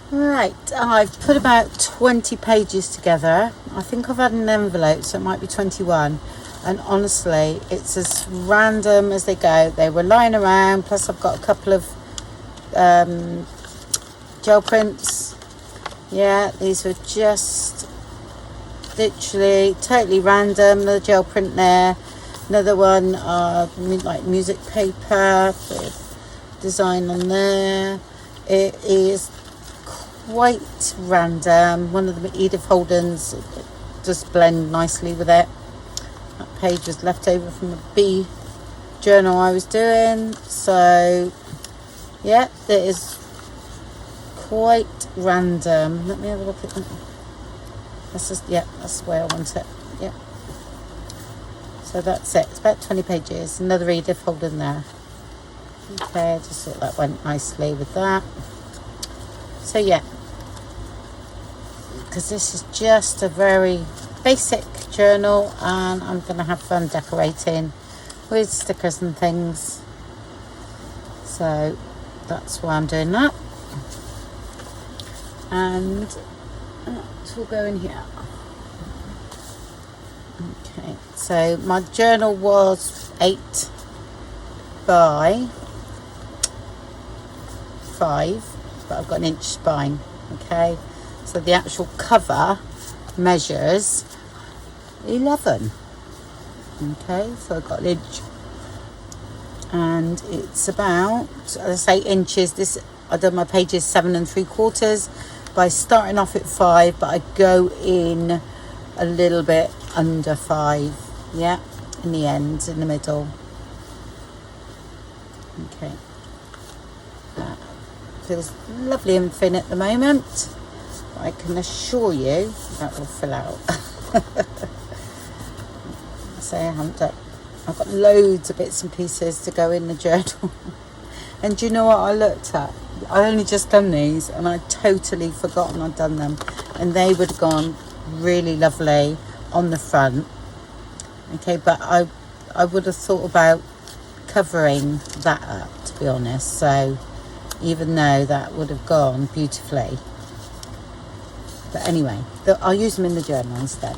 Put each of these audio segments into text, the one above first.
Right, I've put about 20 pages together. I think I've had an envelope, so it might be 21. And honestly, it's as random as they go. They were lying around, plus I've got a couple of gel prints. Yeah, these were just literally totally random. Another gel print there. Another one, like music paper with design on there. It is quite random. One of the Edith Holden's just blend nicely with it. That page was left over from a B journal I was doing. So yeah, it is quite random. Let me have a look at that. That's just, yeah, that's the way I want it. Yeah. So that's it. It's about 20 pages. Another Edith Holden there. Okay, I just thought that went nicely with that. So yeah, because this is just a very basic journal and I'm going to have fun decorating with stickers and things. So that's why I'm doing that. And it will go in here. Okay, so my journal was 8 by 5, but I've got an inch spine. Okay, so the actual cover measures 11. Okay, so I've got an inch, and it's about, as I say, inches. This, I done my pages 7 3/4 by starting off at 5, but I go in a little bit under 5. Yeah, in the end, in the middle. Okay, that feels lovely and thin at the moment. I can assure you that will fill out. So I've got loads of bits and pieces to go in the journal. And do you know what I looked at? I only just done these and I'd totally forgotten I'd done them, and they would have gone really lovely on the front. Okay, but I would have thought about covering that up, to be honest. So even though that would have gone beautifully, but anyway, I'll use them in the journal instead.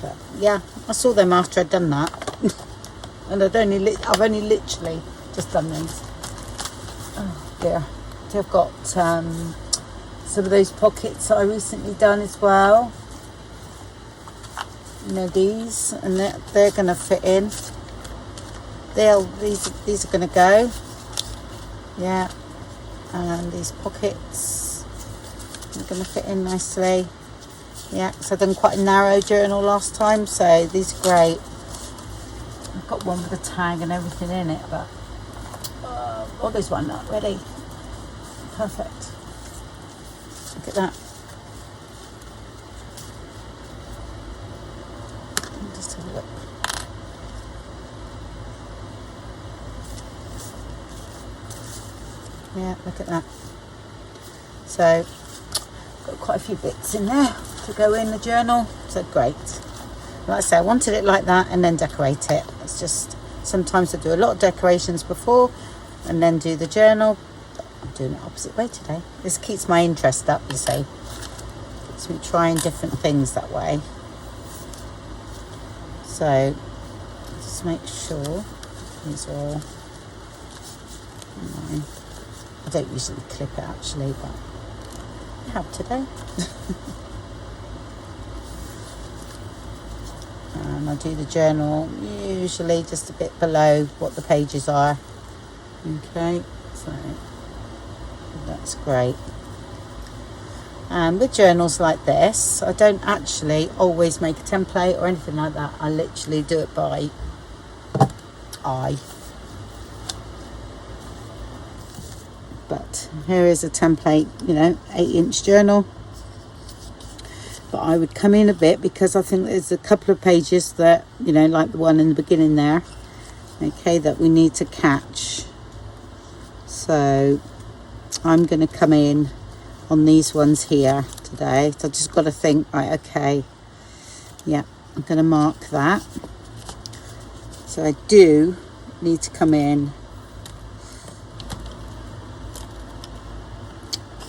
But yeah, I saw them after I'd done that. And I've only literally just done these. Oh dear. I've got some of those pockets that I recently done as well. You know, these, and they're going to fit in. These are going to go. Yeah. And these pockets are going to fit in nicely. Yeah, so I've done quite a narrow journal last time, so these are great. I've got one with a tag and everything in it, but oh, there's one not ready. Perfect. Look at that. Just have a look. Yeah, look at that. So, got quite a few bits in there to go in the journal, so great. Like I say, I wanted it like that and then decorate it. It's just, sometimes I do a lot of decorations before and then do the journal. I'm doing it opposite way today. This keeps my interest up, you see. Keeps me trying different things that way. So, just make sure these are all mine. I don't usually clip it actually, but I have today. And I do the journal usually just a bit below what the pages are. Okay, so that's great. And with journals like this, I don't actually always make a template or anything like that. I literally do it by eye. But here is a template, 8-inch journal. But I would come in a bit because I think there's a couple of pages that, like the one in the beginning there, okay, that we need to catch. So I'm going to come in on these ones here today. So I just got to think, right, okay, yeah, I'm going to mark that. So I do need to come in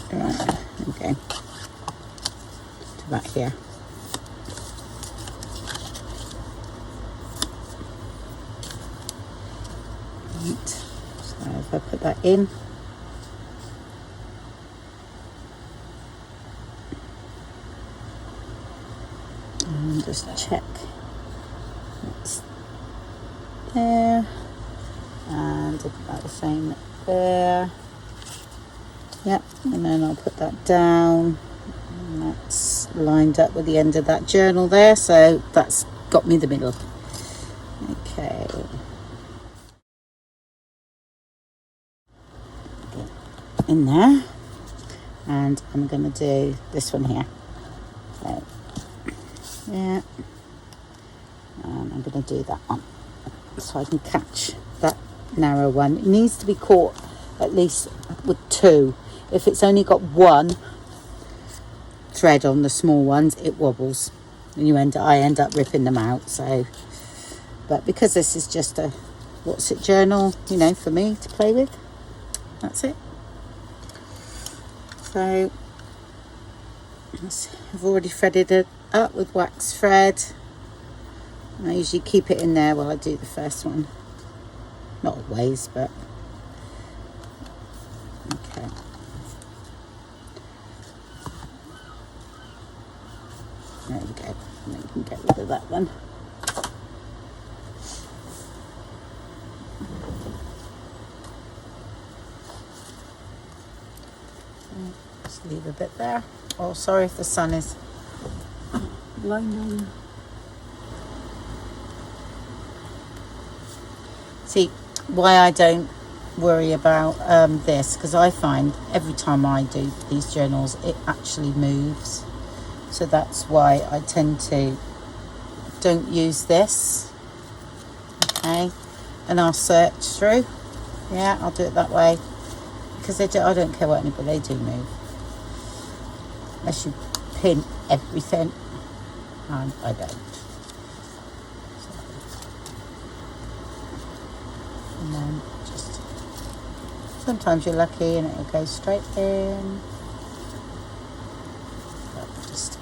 Right, okay. To that here. Right. So if I put that in, and just check it's there, and about the same there. Yep, and then I'll put that down, and that's lined up with the end of that journal there, so that's got me the middle. Okay. Get in there, and I'm going to do this one here. So, yeah, and I'm going to do that one so I can catch that narrow one. It needs to be caught at least with two. If it's only got one thread on the small ones, it wobbles and I end up ripping them out. So, but because this is just a what's it journal, you know, for me to play with, that's it. So I've already threaded it up with wax thread. I usually keep it in there while I do the first one. Not always, but okay. There we go. And then you can get rid of that one. Just leave a bit there. Oh, sorry if the sun is blinding. See, why I don't worry about this, because I find every time I do these journals, it actually moves. So that's why I tend to don't use this. Okay, and I'll search through. Yeah, I'll do it that way, because I don't care what anybody, they do move. Unless you pin everything, and I don't. And then just, sometimes you're lucky and it'll go straight in. But just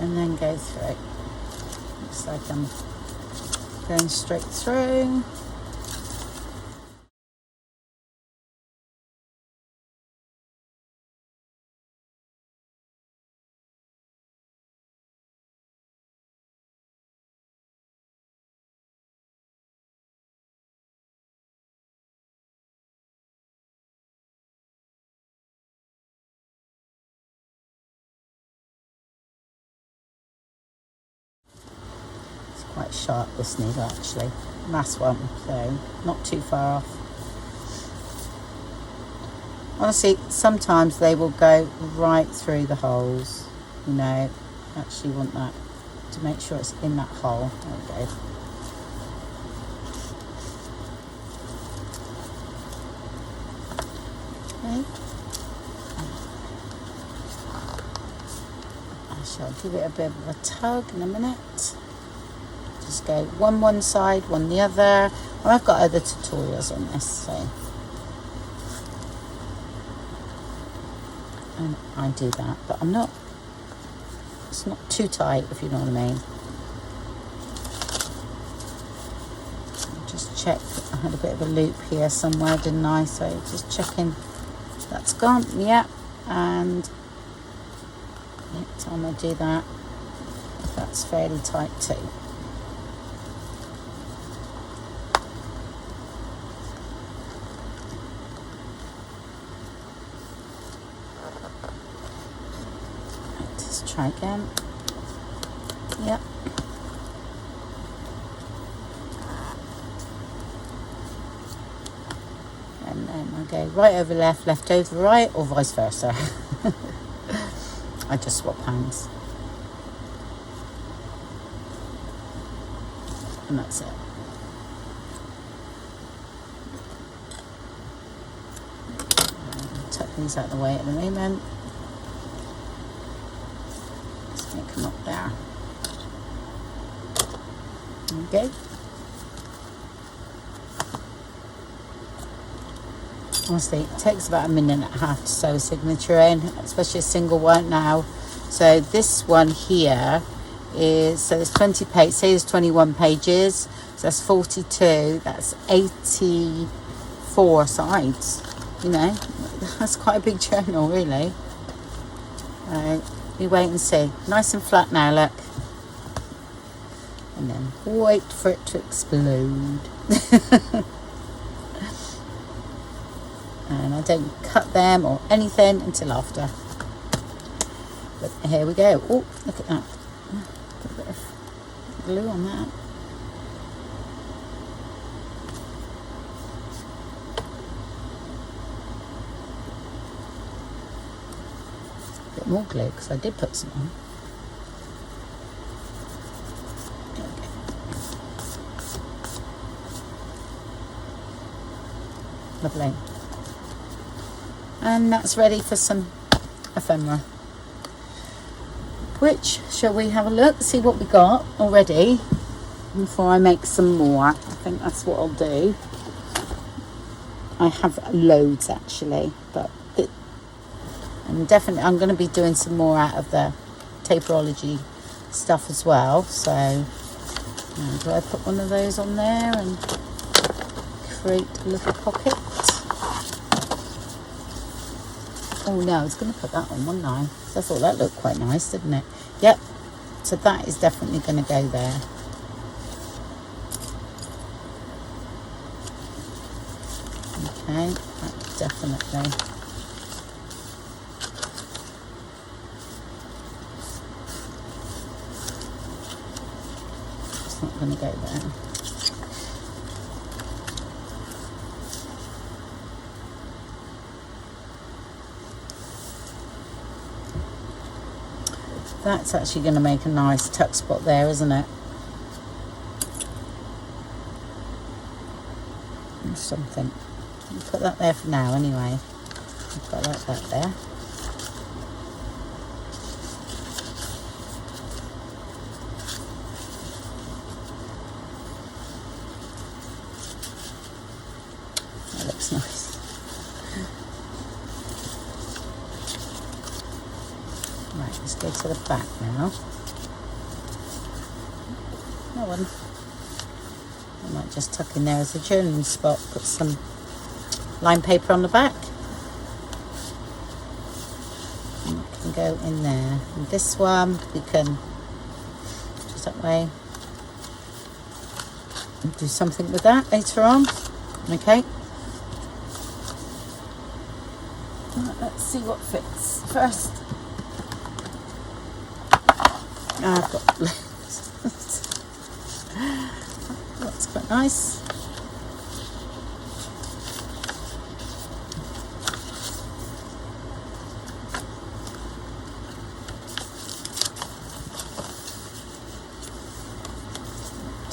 and then go through. Looks like I'm going straight through. Quite sharp, this needle actually. Last one, so not too far off. Honestly, sometimes they will go right through the holes. You know, actually want that to make sure it's in that hole. There we go. Okay. I shall give it a bit of a tug in a minute. Just go one side, one the other. And I've got other tutorials on this, so and I do that, but it's not too tight, if you know what I mean. Just check, I had a bit of a loop here somewhere, didn't I? So just checking that's gone, yeah, and next time I do that, that's fairly tight too. Try again. Yep. And then I go right over left, left over right, or vice versa. I just swap hands. And that's it. Tuck these out of the way at the moment. Let's make them up there. Okay. Honestly, it takes about 1.5 minutes to sew a signature in, especially a single one now. So this one here is, so there's 20 pages, say there's 21 pages, so that's 42, that's 84 sides, you know, that's quite a big journal, really. We wait and see. Nice and flat now, look. And then wait for it to explode. And I don't cut them or anything until after. But here we go. Oh, look at that. Put a bit of glue on that. A bit more glue because I did put some on. Lovely. And that's ready for some ephemera. Which, shall we have a look, see what we got already before I make some more? I think that's what I'll do. I have loads actually, but I'm going to be doing some more out of the Taperlogy stuff as well. So do I put one of those on there and create a little pocket? Oh no, I was going to put that on, wasn't I? So I thought that looked quite nice, didn't it? Yep. So that is definitely going to go there. Okay, that definitely. It's not going to go there. That's actually going to make a nice tuck spot there, isn't it? Or something. I'll put that there for now anyway. I've got like that there. That looks nice. Right, let's go to the back now. No one. I might just tuck in there as a journaling spot. Put some line paper on the back. And it can go in there. And this one we can just that way. And do something with that later on. Okay. Right, let's see what fits first. I've got that's quite nice.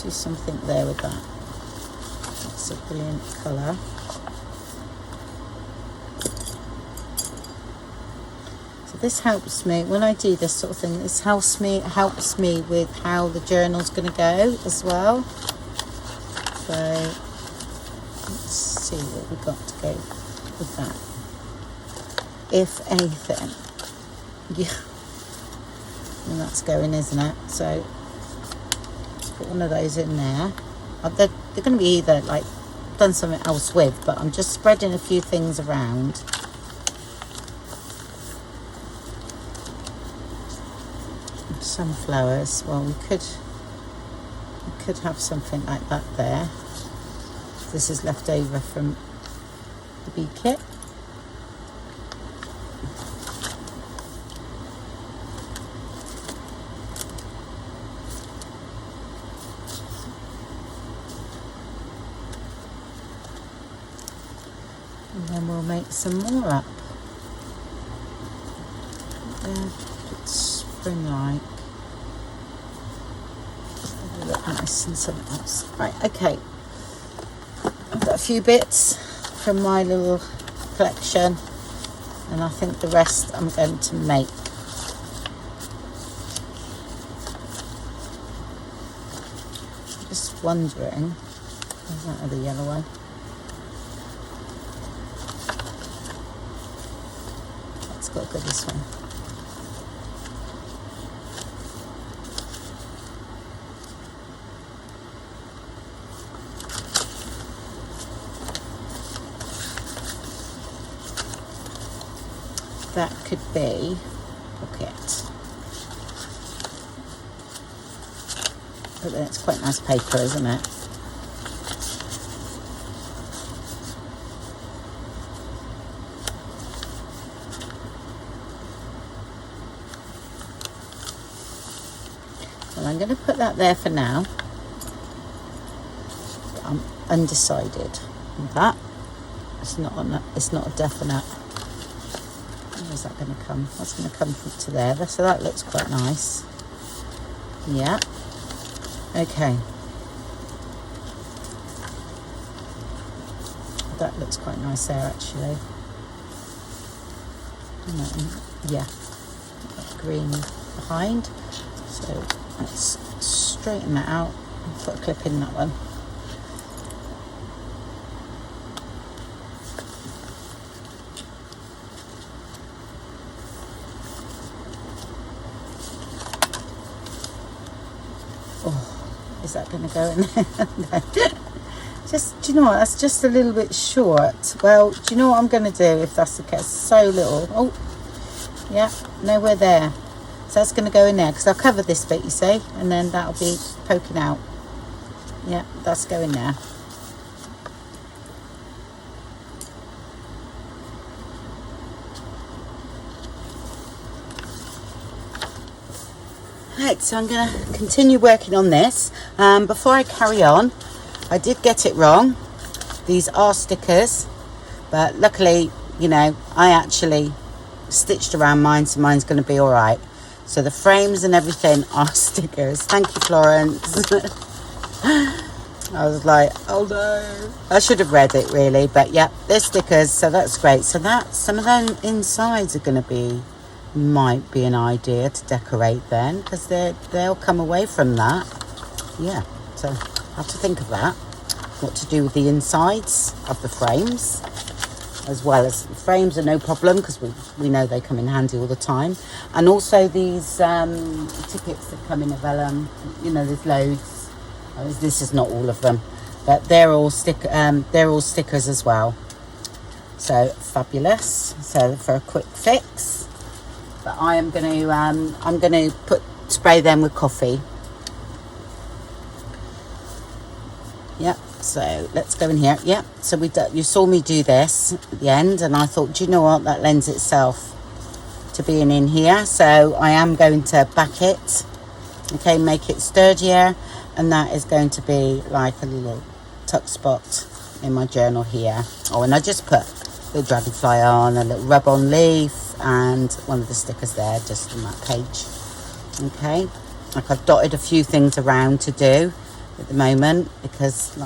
Do something there with that. That's a brilliant colour. This helps me when I do this sort of thing. This helps me with how the journal's going to go as well. So let's see what we've got to go with that. If anything, yeah, and that's going, isn't it? So let's put one of those in there. They're going to be either like done something else with, but I'm just spreading a few things around. Sunflowers, well we could have something like that there. This is left over from the bee kit. And then we'll make some more up. Yeah, it's spring-like. It'll look nice and something else. Right, okay. I've got a few bits from my little collection, and I think the rest I'm going to make. Just wondering, where's that other yellow one? Let's go this one. That could be pocket. But then it's quite nice paper, isn't it? Well, I'm going to put that there for now. But I'm undecided on that. It's not a definite. Where's that going to come? That's going to come to there. So that looks quite nice. Yeah. Okay. That looks quite nice there, actually. Yeah. Green behind. So let's straighten that out and put a clip in that one. Is that going to go in there? No. Just, do you know what? That's just a little bit short. Well, do you know what I'm going to do if that's the case? So little. Oh, yeah, nowhere there. So that's going to go in there because I'll cover this bit, you see, and then that'll be poking out. Yeah, that's going there. Right, so I'm going to continue working on this. Before I carry on, I did get it wrong. These are stickers, but luckily, you know, I actually stitched around mine, so mine's going to be all right. So the frames and everything are stickers. Thank you, Florence. I was like, oh no. I should have read it really, but yeah, they're stickers, so that's great. So that some of them insides are going to be, might be an idea to decorate then, because they'll come away from that. Yeah, so I have to think of that, what to do with the insides of the frames, as well as the frames are no problem because we know they come in handy all the time. And also these tickets that come in a vellum, you know, there's loads. This is not all of them, but they're all stickers as well. So fabulous. So for a quick fix. But I am going to I'm going to spray them with coffee. Yep. So let's go in here. Yep. So you saw me do this at the end, and I thought, do you know what, that lends itself to being in here. So I am going to back it. Okay, make it sturdier, and that is going to be like a little tuck spot in my journal here. Oh, and I just put the dragonfly on, a little rub-on leaf, and one of the stickers there just on that page. Okay, like I've dotted a few things around to do at the moment because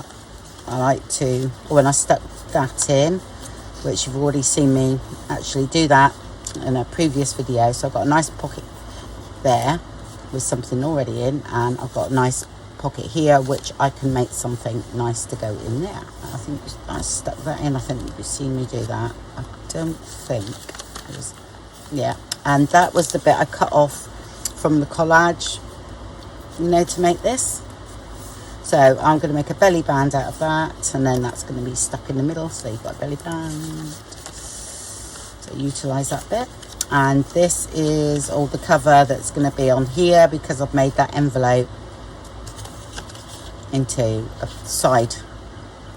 I like to, when I stuck that in, which you've already seen me actually do that in a previous video, so I've got a nice pocket there with something already in, and I've got a nice pocket here which I can make something nice to go in there. I think I stuck that in. I think you've seen me do that. I don't think it was, yeah, and that was the bit I cut off from the collage, you know, to make this. So I'm going to make a belly band out of that, and then that's going to be stuck in the middle, so you've got a belly band. So utilise that bit. And this is all the cover that's going to be on here because I've made that envelope into a side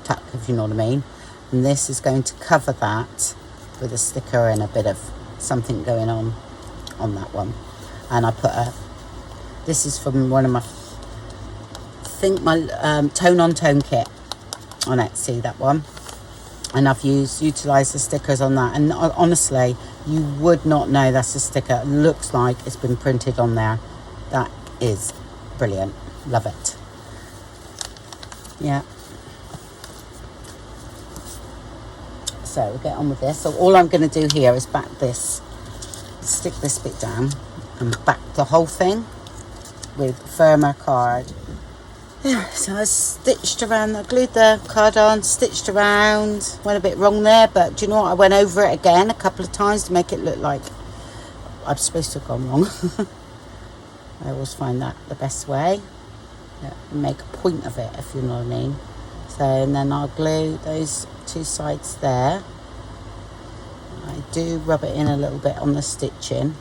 tuck, if you know what I mean. And this is going to cover that with a sticker and a bit of something going on that one. And I put this is from one of my, I think my tone on tone kit on Etsy, that one. and I've utilised the stickers on that, and honestly you would not know that's a sticker. It looks like it's been printed on there. That is brilliant. Love it. Yeah. So we'll get on with this. So all I'm going to do here is stick this bit down and back the whole thing with Ephemera card. Yeah, so I stitched around, I glued the card on, stitched around, went a bit wrong there, but do you know what, I went over it again a couple of times to make it look like I'm supposed to have gone wrong. I always find that the best way. Yeah, make a point of it, if you know what I mean. So, and then I'll glue those two sides there. I do rub it in a little bit on the stitching.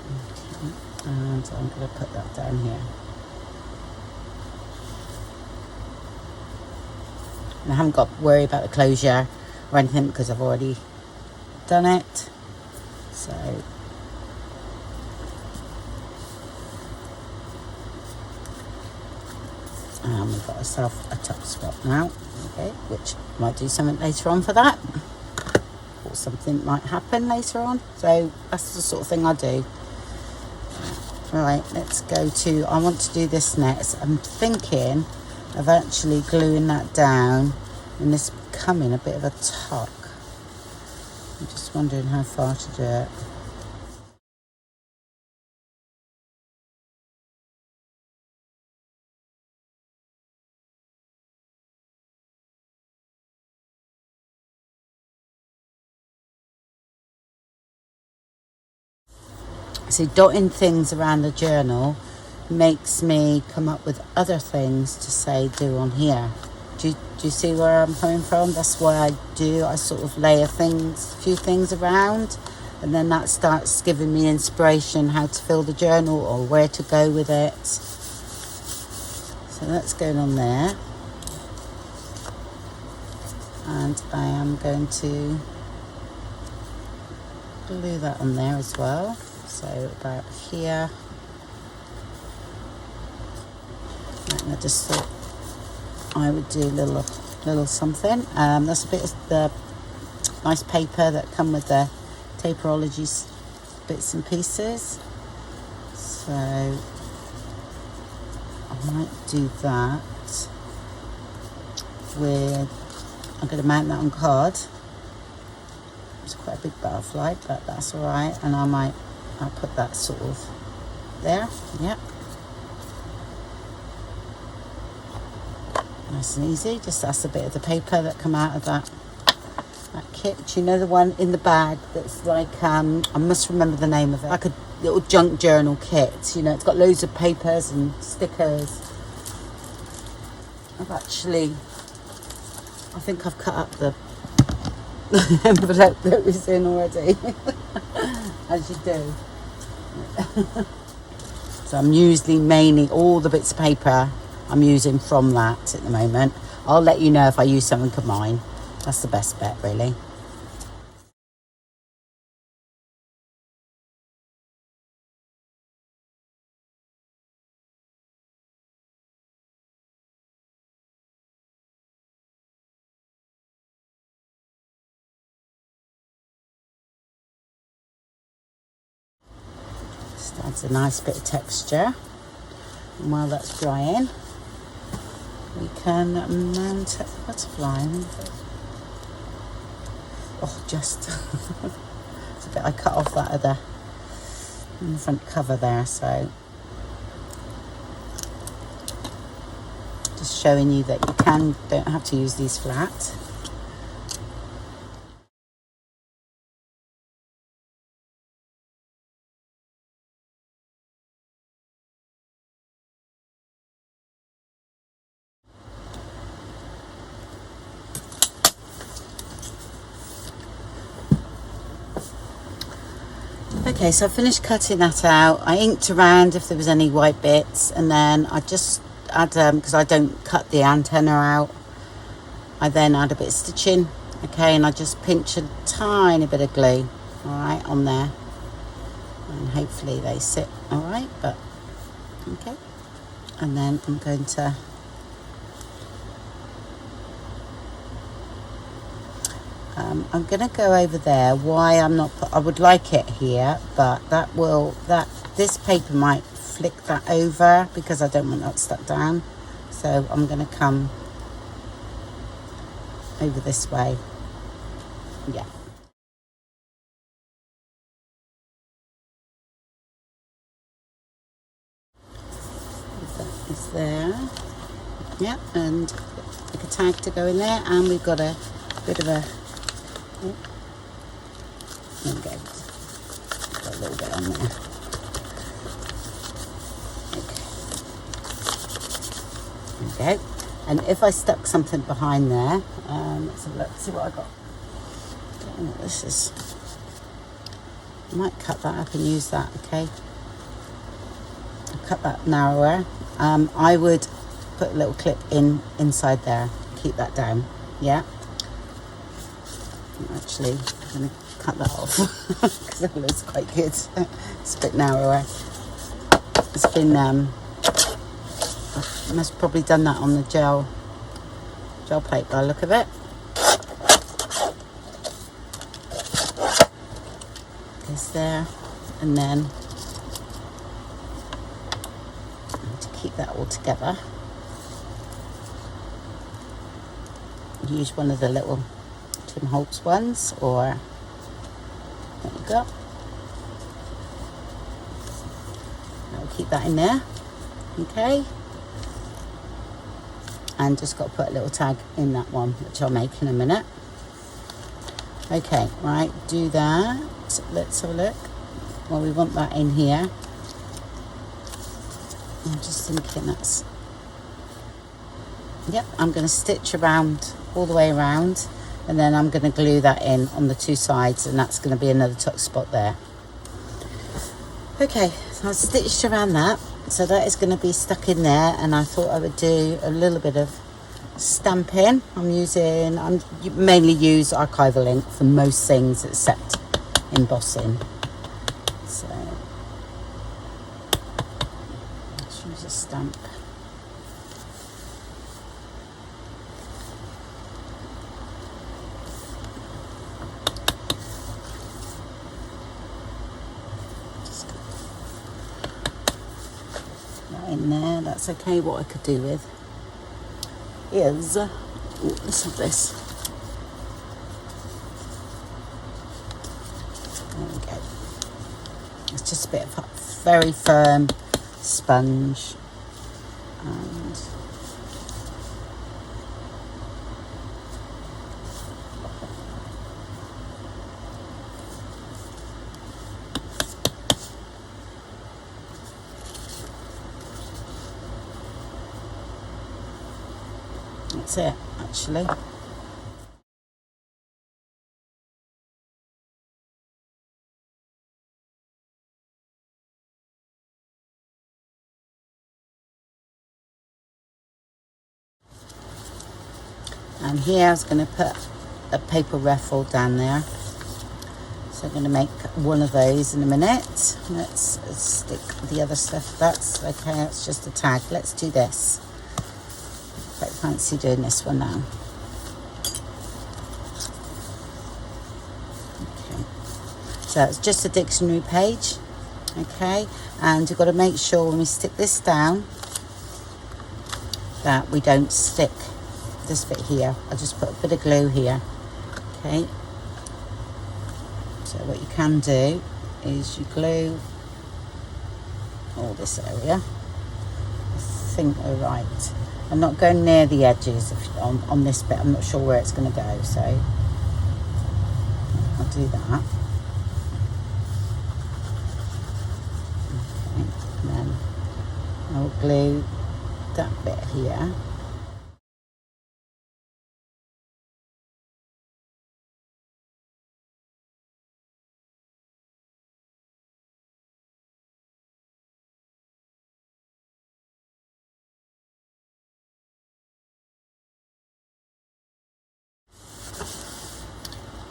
Okay, and I'm going to put that down here. And I haven't got to worry about the closure or anything because I've already done it. So we've got ourselves a top spot now, okay, which might do something later on for that, or something might happen later on. So that's the sort of thing I do. Right, let's go to, I want to do this next. I'm thinking of actually gluing that down and this becoming a bit of a tuck. I'm just wondering how far to do it. See, dotting things around the journal makes me come up with other things to say do on here. Do you see where I'm coming from? That's why I sort of layer a few things around, and then that starts giving me inspiration how to fill the journal or where to go with it. So that's going on there. And I am going to glue that on there as well. So about here. And I just thought I would do a little something. That's a bit of the nice paper that come with the Taperlogy bits and pieces. So I might do that with, I'm going to mount that on card. It's quite a big butterfly, but that's alright. And I'll put that sort of there. Yep. Nice and easy. Just that's a bit of the paper that come out of that kit. Do you know the one in the bag that's like, I must remember the name of it, like a little junk journal kit. You know, it's got loads of papers and stickers. I think I've cut up the envelope that was in already. As you do. So I'm usually mainly all the bits of paper I'm using from that at the moment. I'll let you know if I use something of mine. That's the best bet, really. Just adds a nice bit of texture. And while that's drying, we can mount a butterfly. Oh, just it's a bit, I cut off that other front cover there, so just showing you that you don't have to use these flat. Okay, so I finished cutting that out. I inked around if there was any white bits, and then I just add, because I don't cut the antenna out, I then add a bit of stitching, okay, and I just pinch a tiny bit of glue, alright, on there, and hopefully they sit alright, but okay. And then I'm going to I'm going to go over there. Why I'm not, I would like it here, but this paper might flick that over because I don't want that stuck down. So I'm going to come over this way. Yeah. That is there. Yeah, and like a tag to go in there, and we've got a bit of a, there we go, got a little bit on there. Okay. There we go. And if I stuck something behind there, let's have a look, see what I got. I don't know what this is. I might cut that up and use that, okay? I'll cut that narrower. I would put a little clip inside there, keep that down, yeah? Actually, I'm going to cut that off because that looks quite good. It's a bit narrower. It's been, I must have probably done that on the gel plate by the look of it. Goes there, and then to keep that all together, use one of the little Tim Holtz ones, or there we go. I'll keep that in there, okay. And just got to put a little tag in that one, which I'll make in a minute. Okay, right, do that. Let's have a look. Well, we want that in here. I'm just thinking that's, yep, I'm going to stitch around all the way around, and then I'm going to glue that in on the two sides, and that's going to be another tuck spot there. Okay, so I've stitched around that, so that is going to be stuck in there, and I thought I would do a little bit of stamping. I mainly use archival ink for most things except embossing. So let's use a stamp. In there, that's okay. What I could do with is, let's have this. There we go. It's just a bit of a very firm sponge, and that's it, actually. And here I was going to put a paper raffle down there. So I'm going to make one of those in a minute. Let's stick the other stuff. That's okay, that's just a tag. Let's do this. Quite fancy doing this one now. Okay, so it's just a dictionary page, okay, and you've got to make sure when we stick this down that we don't stick this bit here. I just put a bit of glue here, okay. So what you can do is you glue all this area. I think we're right. I'm not going near the edges on this bit. I'm not sure where it's going to go, so I'll do that. Okay, and then I'll glue that bit here.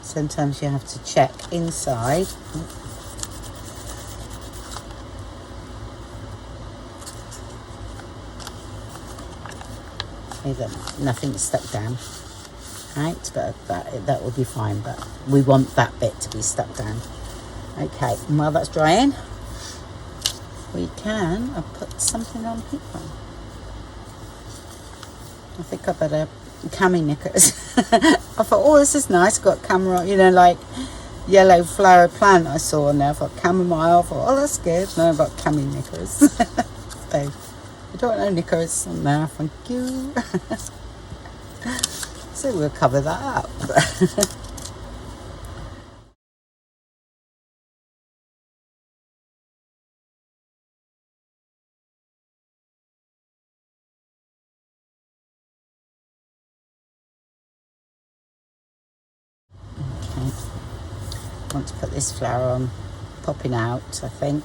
Sometimes you have to check inside. Either nothing's stuck down. out, but that will be fine, but we want that bit to be stuck down. Okay, and while that's drying, we can put something on paper. I think I better cami knickers. I thought, oh, this is nice, got camera, you know, like yellow flower plant I saw on there. I thought chamomile. I thought, oh, that's good. No, I've got cami knickers. So I don't know knickers on there, thank you. So we'll cover that up. Okay. Want to put this flower on, popping out, I think.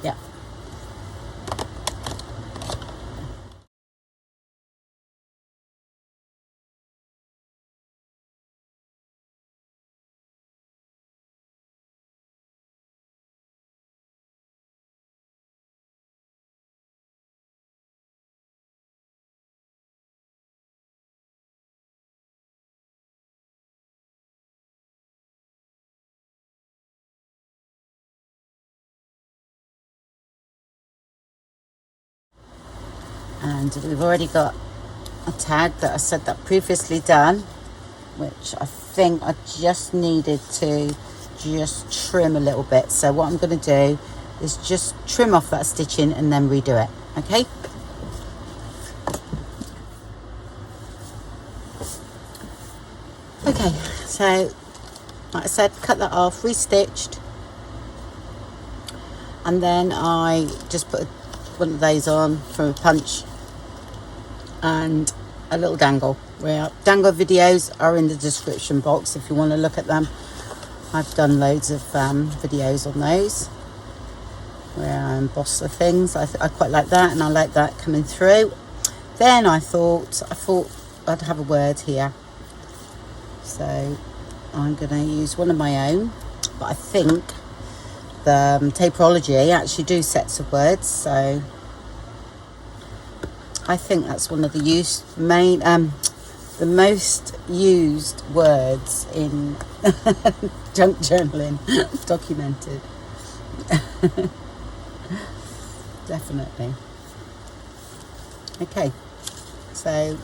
Yeah. And we've already got a tag that I said that previously done, which I think I just needed to just trim a little bit. So what I'm going to do is just trim off that stitching and then redo it. Okay. Okay, so like I said, cut that off, restitched, and then I just put one of those on from a punch and a little dangle. Where dangle videos are in the description box if you want to look at them. I've done loads of videos on those where I emboss the things. I quite like that, and I like that coming through. Then I thought I'd have a word here, so I'm going to use one of my own, but I think the Taperlogy actually do sets of words, so I think that's one of the the most used words in junk journaling, documented. Definitely. Okay, so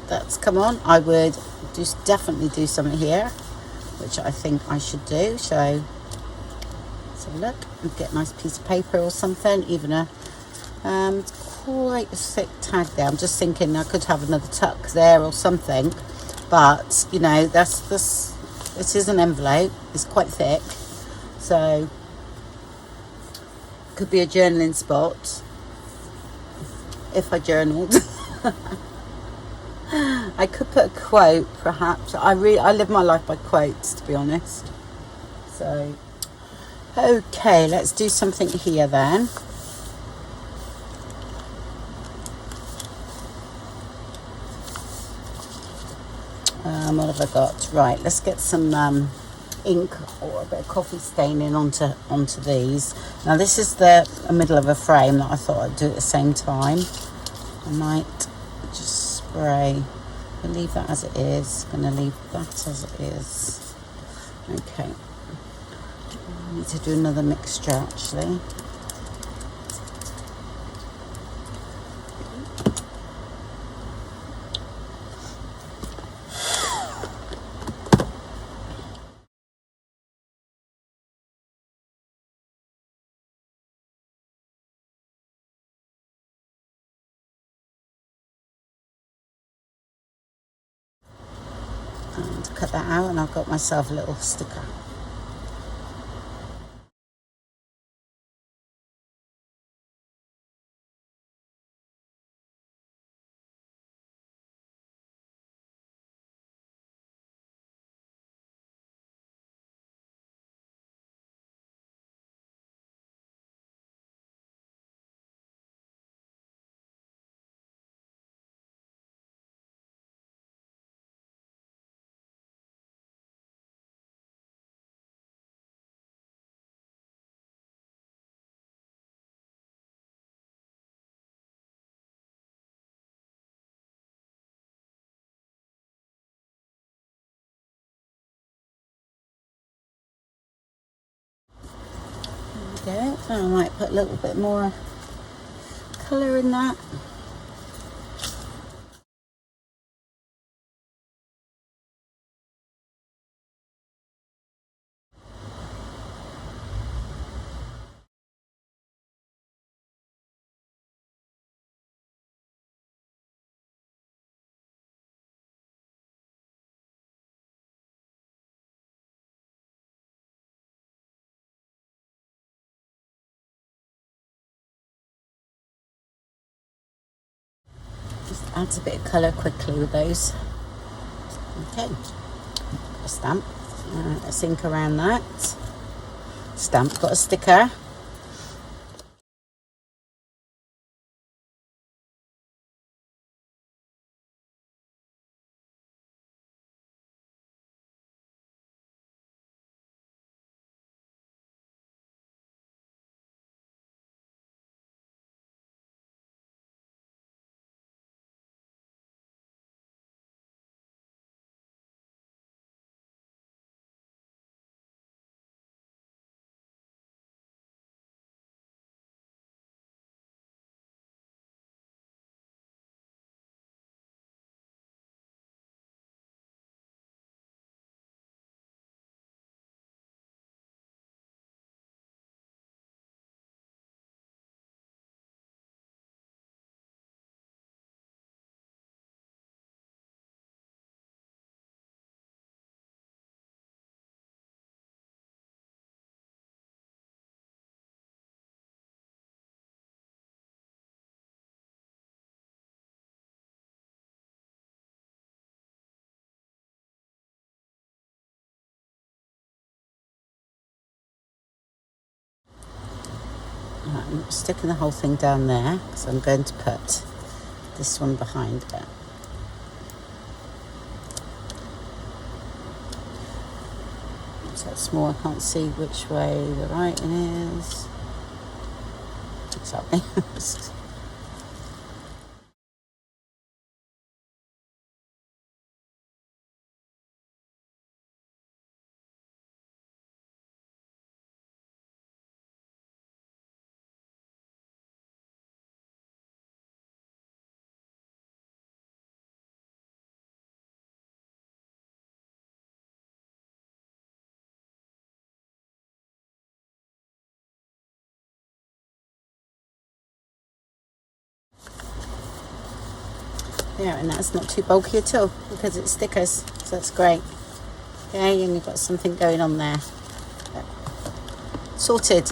that's come on. I would just definitely do something here, which I think I should do. So let's have a look and get a nice piece of paper or something, even a quite a thick tag there. I'm just thinking I could have another tuck there or something, but you know, this is an envelope, it's quite thick, so could be a journaling spot if I journaled. I could put a quote, perhaps. I live my life by quotes, to be honest. So okay, let's do something here then. What have I got? Right, let's get some ink or a bit of coffee staining onto these. Now this is the middle of a frame that I thought I'd do at the same time. I might just spray. I'll leave that as it is. Gonna leave that as it is. Okay. I need to do another mixture actually. And cut that out, and I've got myself a little sticker. go. I might put a little bit more colour in that. Just adds a bit of colour quickly with those. Okay, a stamp, a ink around that. Stamp, got a sticker. Right, I'm sticking the whole thing down there because I'm going to put this one behind it. So it's small, I can't see which way the writing is. Sorry. Yeah, and that's not too bulky at all because it's stickers, so that's great. Okay, and you've got something going on there. Sorted.